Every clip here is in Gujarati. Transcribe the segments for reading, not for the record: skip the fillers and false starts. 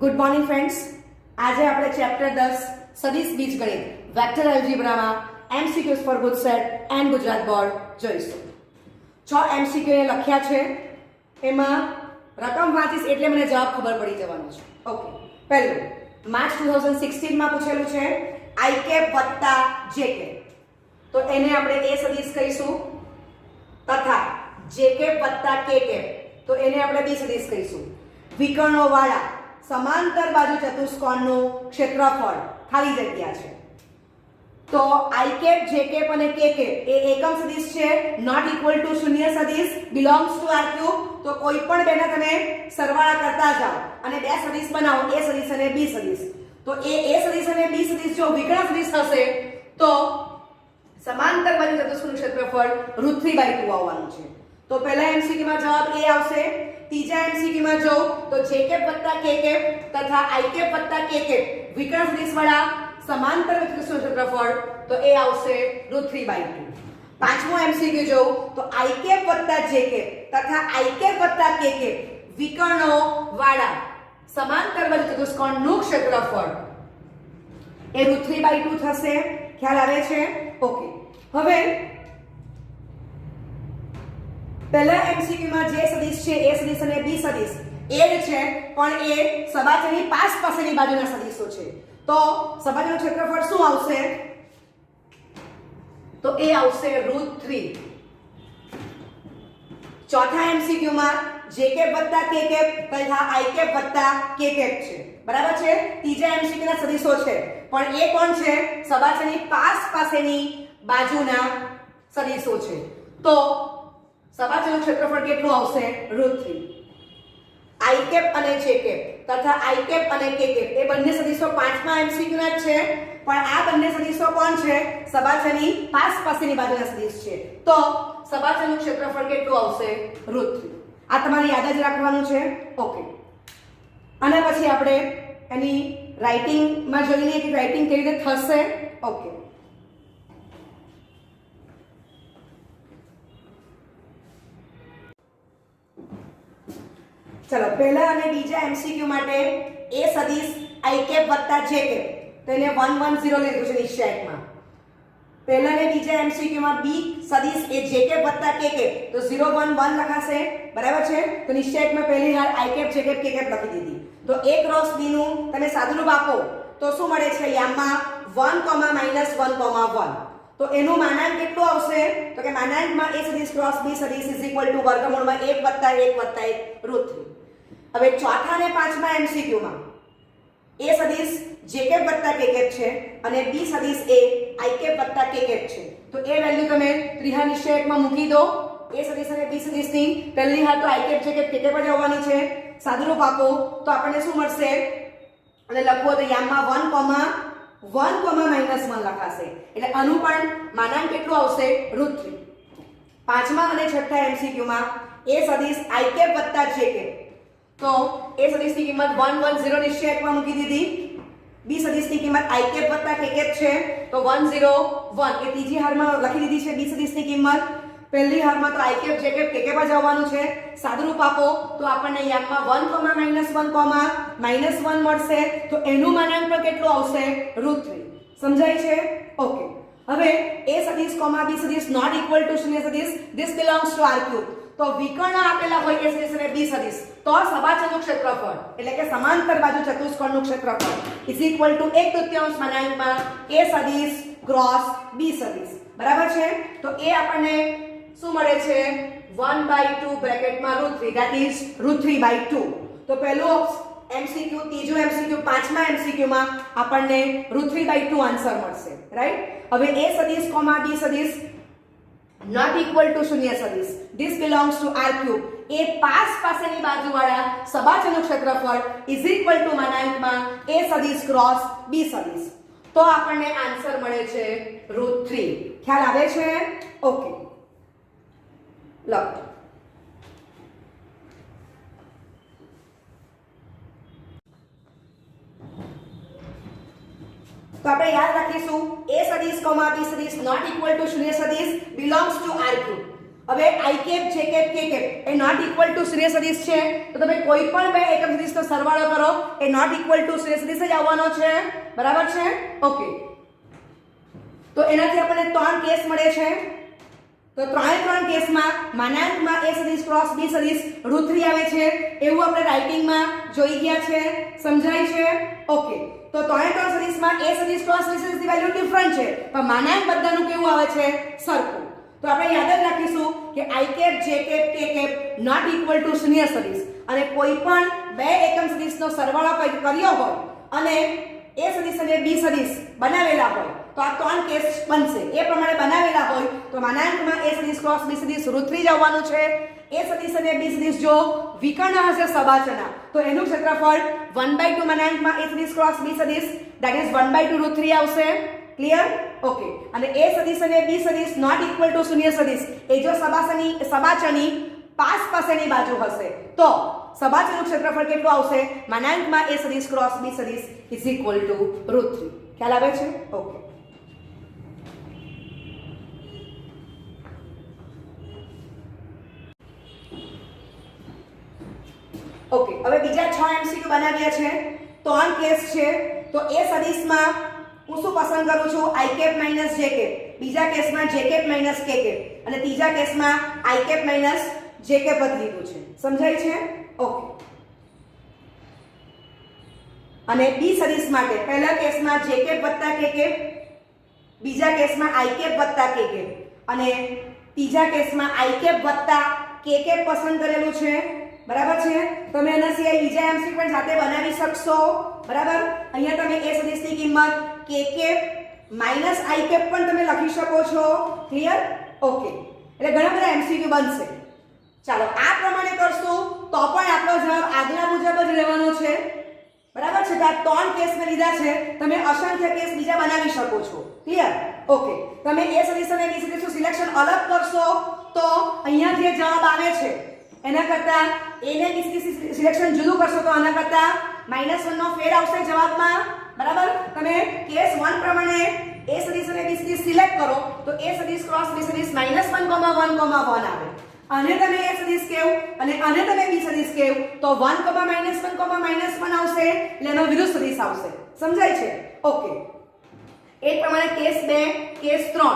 Good morning friends. આજે આપણે ચેપ્ટર 10 સદિશ બીજગણિત વેક્ટર એલ્જીબ્રામાં MCQs for good set and Gujarat board જોઈશું. 6 એમસીક્યુ એ લખ્યા છે, એમાં રકમ વાંચીશ એટલે મને જવાબ ખબર પડી જવાનો છે. ઓકે, પહેલું માર્ચ 2016 માં પૂછેલું છે આઈ કેપ વત્તા જે કેપ, તો એને આપણે એ સદિશ કહીશું, તથા જે કેપ વત્તા કે કેપ તો એને આપણે બી સદિશ કહીશું. વિકર્ણો વાળા સમાંતર બાજુ ચતુષ્કોણનું ક્ષેત્રફળ ખાલી જગ્યા છે, તો આઈ કેપ જે કેપ અને કે કેપ એ એકમ સદિશ છે, નોટ ઇક્વલ ટુ શૂન્ય સદિશ, બિલોંગ્સ ટુ આર ક્યુબ. તો કોઈ પણ બેના તમે સરવાળા કરતા જાઓ અને બે સદિશ બનાવો, એ સદિશ અને બી સદિશ. તો એ સદિશ અને બી સદિશ જો વિકર્ણ સદિશ હશે તો સમાંતર બાજુ ચતુષ્કોણનું ક્ષેત્રફળ √3/2 આવવાનું છે. તો પહેલા એમસીક્યુ માં જવાબ એ આવશે. ત્રીજા એમસીક્યુ માં જો તો જે કેપ વત્તા કે કેપ તથા આઈ કેપ વત્તા કે કેપ વિકર્ણ સદિશ વાળા સમાંતર ચતુષ્કોણનું ક્ષેત્રફળ તો એ આવશે √3/2. પાંચમો એમસીક્યુ જો તો આઈ કેપ વત્તા જે કેપ તથા આઈ કેપ વત્તા કે કેપ વિકર્ણો વાળા સમાંતર બાજુ ચતુષ્કોણનું ક્ષેત્રફળ એ √3/2 થશે. ખ્યાલ આવે છે? ઓકે, હવે પહેલા એમસીક્યુ માં જે સદિશ છે એ સદિશ અને બી સદિશ એ જ છે, પણ એ સબાચરની પાસેની બાજુના સદિશો છે. તો સબાચરનું ક્ષેત્રફળ શું આવશે? તો એ આવશે √3. ચોથા એમસીક્યુ માં જે કેપ વત્તા કે કેપ તથા આઈ કેપ વત્તા કે કેપ છે, બરાબર છે. ત્રીજા એમસીક્યુ ના સદિશો છે, પણ એ કોણ છે? સબાચરની પાસેની બાજુના સદિશો છે. તો સબાચરનું ક્ષેત્રફળ કેટલું આવશે? √3. આઈ કેપ અને જે કેપ તથા આઈ કેપ અને કે કેપ એ બંને સદિશો પાંચમા એમસીક્યુ ના જ છે, પણ આ બંને સદિશો કોણ છે? સબાચરની પાસેની બાજુના સદિશ છે. તો સબાચરનું ક્ષેત્રફળ કેટલું આવશે? √3. આ તમારે યાદ જ રાખવાનું છે. ઓકે, અને પછી આપણે એની રાઇટિંગમાં જોઈ લઈએ કે રાઇટિંગ કેવી રીતે થશે. ઓકે, ચલો પહેલા અને બીજા એમસીક્યુ માટે એ સદિશ આઈ કેપ વત્તા જે કેપ તો એને 1 1 0 લીધું છે નિશ્ચયકમાં. પહેલા અને બીજા એમસીક્યુ માં બી સદિશ એ જે કેપ વત્તા કે કેપ તો 0 1 1 લખાશે, બરાબર છે. તો નિશ્ચયકમાં પહેલી હાલ i cap j cap k cap લખી દીધી. તો a ક્રોસ b નું તમે સાદુરૂપ આપો તો શું મળે છે? યામમાં 1, -1, 1. તો એનું માનાંક કેટલું આવશે? તો કે માનાંકમાં a સદિશ ક્રોસ b સદિશ = વર્ગમૂળમાં 1 + 1 + 1 √3. હવે ચોથા અને પાંચમા એમસીક્યુ માં એ સદિશ જે કેપ વત્તા કે કેપ છે અને બી સદિશ એ આઈ કેપ વત્તા કે કેપ છે. તો એ વેલ્યુ તમે ત્રિહા નિશ્ચયકમાં મૂકી દો. એ સદિશ અને બી સદિશની પહેલી હાલ તો i cap j cap k cap જ આવવાની છે. સાદુરૂપ આપો તો આપણને શું મળશે? અને લખો તો યામમાં 1, -1 લખાશે, એટલે આનું પણ માનાંક કેટલું આવશે? √3. પાંચમા અને છઠ્ઠા એમસીક્યુ માં એ સદિશ આઈ કેપ વત્તા જે કેપ તો એ સદિશની કિંમત 1 1 0 નિશ્ચયકમાં મૂકી દીધી. બી સદિશની કિંમત આઈ કેપ વત્તા કે કેપ છે તો 1 0 1 એ ત્રીજી હારમાં લખી દીધી છે. બી સદિશની કિંમત પહેલી હારમાં તો i cap j cap k cap જ આવવાનું છે. સાદુરૂપ આપો તો આપણને યામમાં 1, -1 મળશે. તો એનું માનાંક પણ કેટલું આવશે? √3. સમજાય છે? ઓકે, હવે એ સદિશ બી સદિશ નોટ ઇક્વલ ટુ શૂન્ય સદિશ, this belongs to R cube. તો વિકર્ણ આપેલા હોય એ સદિશ અને બી સદિશ તો સબાચરનું ક્ષેત્રફળ એટલે કે સમાંતર બાજુ ચતુષ્કોણનું ક્ષેત્રફળ = 1/3 માનાંકમાં એ સદિશ ક્રોસ બી સદિશ, બરાબર છે. તો એ આપણને શું મળે છે? 1/2 બ્રેકેટમાં √3 ધેટ ઇઝ √3/2. તો પહેલું એમસીક્યુ, ત્રીજું એમસીક્યુ, પાંચમા એમસીક્યુ માં આપણને √3/2 આન્સર મળશે, રાઈટ. હવે એ સદિશ બી સદિશ નોટ ઇક્વલ ટુ શૂન્ય સદિશ, this belongs to R cube એ પાસેની બાજુવાળા સબાચરનું ક્ષેત્રફળ = માનાંકમાં એ સદિશ ક્રોસ બી સદિશ. તો આપણને આન્સર મળે છે √3. ખ્યાલ આવે છે? ઓકે, લખો. તો આપણે યાદ રાખીશું એ સદિશ બી સદિશ નોટ ઇક્વલ ટુ શૂન્ય સદિશ બિલોંગ્સ ટુ આર ક્યુબ. હવે i cap j cap k cap એ નોટ ઇક્વલ ટુ શૂન્ય સદિશ છે તો તમે કોઈ પણ બે એકમ સદિશનો સરવાળો કરો એ નોટ ઇક્વલ ટુ શૂન્ય સદિશ જ આવવાનો છે બરાબર છે ઓકે તો એનાથી આપણને ત્રણ કેસ મળે છે તો ત્રણ કેસમાં માનાંકમાં a સદિશ ક્રોસ b સદિશ √3 આવે છે એવું આપણે રાઇટિંગમાં જોઈ ગયા છે સમજાય છે ઓકે તો ત્રણ સદિશમાં a સદિશ ક્રોસ b સદિશની વેલ્યુ ડિફરન્ટ છે પણ માનાંક બધાનું કેવું આવે છે સરખું તો આપણે યાદ જ રાખીશું કે i cap j cap k cap not equal to શૂન્ય સદિશ અને કોઈ પણ બે એકમ સદિશનો સરવાળો કર્યો હોય અને a સદિશ અને b સદિશ બનાવેલા હોય તો આ ત્રણ કેસ બનશે એ પ્રમાણે બનાવેલા હોય તો માનાંકમાં a સદિશ ક્રોસ b સદિશ √3 જ આવવાનું છે a સદિશ અને b સદિશ જો વિકર્ણ હશે સબાચના તો એનું ક્ષેત્રફળ 1/2 માનાંકમાં a સદિશ ક્રોસ b સદિશ ધેટ ઇઝ 1/2 √3 આવશે ક્લિયર ઓકે અને a સદિશ અને b સદિશ નોટ ઇક્વલ ટુ શૂન્ય સદિશ એ જો સબાચની પાસની બાજુ હશે તો સબાચનું ક્ષેત્રફળ કેટલું આવશે માનાંકમાં a સદિશ ક્રોસ b સદિશ ઇઝ ઇક્વલ ટુ √3 ખ્યાલ આવે છે ઓકે ઓકે હવે બીજા 6 MCQ બનાવ્યા છે ત્રણ કેસ છે તો એ સદિશમાં હું શું પસંદ કરું છું i cap minus j cap બીજા કેસમાં j cap minus k cap અને ત્રીજા કેસમાં i cap minus j cap જ લીધું છે સમજાય છે ઓકે અને b સદિશ માટે પહેલા કેસમાં j કેપ વત્તા k કેપ બીજા કેસમાં i કેપ વત્તા k કેપ અને ત્રીજા કેસમાં i કેપ વત્તા k કેપ પસંદ કરેલું છે બરાબર છે તમે એના સિવાય બીજા એમસી પણ જાતે બનાવી શકશો બરાબર અહીંયા તમે a સદિશની કિંમત k cap minus i cap પણ તમે લખી શકો છો ક્લિયર ઓકે એટલે ઘણા બધા એમસીક્યુ બનશે ચાલો આ પ્રમાણે કરશો તો પણ આપણો જવાબ આગલા મુજબ જ રહેવાનો છે બરાબર છે તો આ ત્રણ કેસ મે લીધા છે તમે અસંખ્ય કેસ બીજા બનાવી શકો છો ક્લિયર ઓકે તમે a સદિશ અને b સદિશનું સિલેક્શન અલગ કરશો તો અહીંયા જે જવાબ આવે છે એના કરતા a ને b સિલેક્શન જુદું કરશો તો આના કરતા -1 નો ફેર આવશે જવાબમાં બરાબર તમે કેસ 1 પ્રમાણે a સદિશ અને b સદિશ સિલેક્ટ કરો તો a સદિશ ક્રોસ b સદિશ -1,1,1 આવે આને તમે a સદિશ કેવું અને આને તમે b સદિશ કેવું તો 1,-1,-1 આવશે એટલે એનો વિરુદ્ધ સદિશ આવશે સમજાય છે ઓકે એ પ્રમાણે કેસ 2 કેસ 3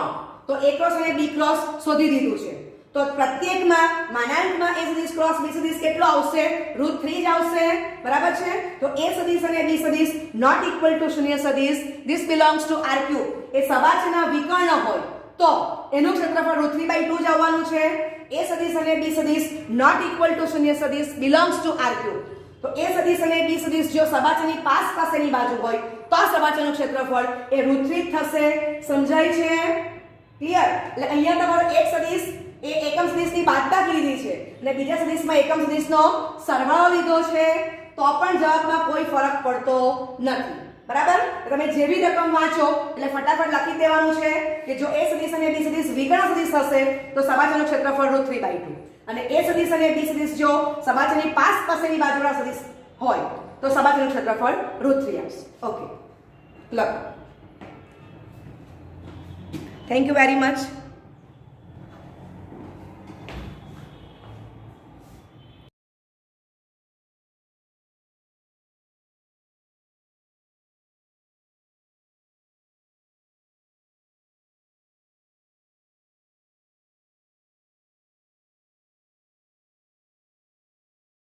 તો a ક્રોસ અને b ક્રોસ શોધી દીધું છે તો પ્રત્યેકમાં માનાંકમાં a સદિશ ક્રોસ b સદિશ કેટલો આવશે √3 જ આવશે બરાબર છે તો a સદિશ અને b સદિશ નોટ ઇક્વલ ટુ શૂન્ય સદિશ ધીસ બિલોંગ્સ ટુ r3 એ સબાચના વિકર્ણ હોય તો એનું ક્ષેત્રફળ √3/2 જ આવવાનું છે a સદિશ અને b સદિશ નોટ ઇક્વલ ટુ શૂન્ય સદિશ બિલોંગ્સ ટુ r3 તો a સદિશ અને b સદિશ જો સબાચની પાસની બાજુ હોય તો સબાચનું ક્ષેત્રફળ એ √3 થશે સમજાય છે ક્લિયર એટલે અહીંયા તમારો એક સદિશ એ એકમ સદિશની બાદબાકી લીધી છે અને બીજા સદિશમાં એકમ સદિશનો સરવાળો લીધો છે તો પણ જવાબમાં કોઈ ફરક પડતો નથી બરાબર તમે જેવી રકમ વાંચો એટલે ફટાફટ લખી દેવાનું છે કે જો a સદિશ અને b સદિશ વિકર્ણ સદિશ હશે તો સબાચનું ક્ષેત્રફળ √3/2 અને a સદિશ અને b સદિશ જો સબાચની પાસની બાજુના સદિશ હોય તો સબાચનું ક્ષેત્રફળ √3 આવશે ઓકે લખો થેન્ક યુ વેરી મચ